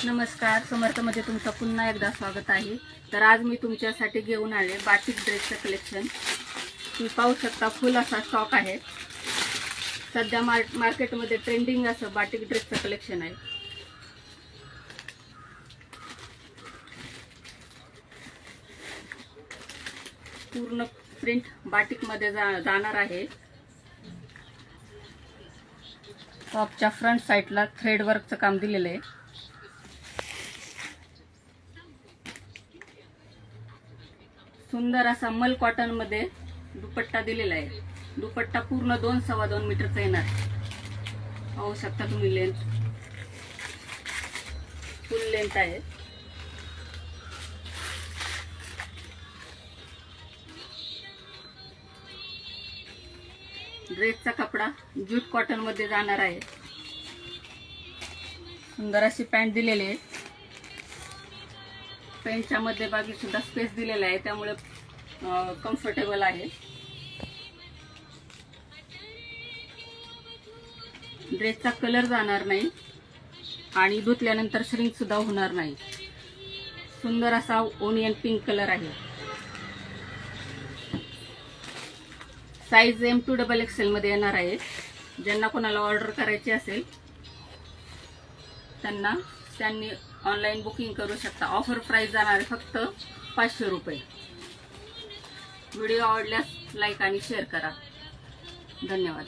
नमस्कार, समर्थमध्ये तुमचं पुन्हा एकदा स्वागत आहे। तर आज मी तुमच्यासाठी घेऊन आले बाटिक ड्रेसचं कलेक्शन। तुम्ही पाहू शकता फुल असा स्टॉक आहे। सध्या मार्केटमध्ये ट्रेंडिंग असं बाटिक ड्रेसचं कलेक्शन आहे। पूर्ण प्रिंट बाटिकमध्ये जाणार आहे। टॉपच्या फ्रंट साइडला थ्रेड वर्कचं काम दिलेलं आहे। सुंदर असा मल कॉटन मध्ये दुपट्टा दिलेला आहे। दुपट्टा पूर्ण 2-2.25 मीटरचा येणार। पाहू शकता तुम्ही लेंथ, फुल लेंथ आहे। ड्रेसचा कपडा ज्यूट कॉटन मध्ये जाणार आहे। सुंदर अशी पॅन्ट दिलेली आहे। पॅन्टच्या मध्यभागी सुद्धा स्पेस दिलेला आहे, त्यामुळे कम्फर्टेबल आहे। ड्रेसचा कलर जाणार नाही आणि धुतल्यानंतर श्रिंक सुद्धा होणार नाही। सुंदर असा ओनियन पिंक कलर आहे। साइज M2XXL मध्ये येणार आहे। ज्यांना कोणाला ऑर्डर करायची असेल त्यांनी ऑनलाइन बुकिंग करू शकता। ऑफर प्राइस जाणार आहे फक्त 500 रुपये। व्हिडिओ आवडल्यास लाईक आणि शेअर करा। धन्यवाद।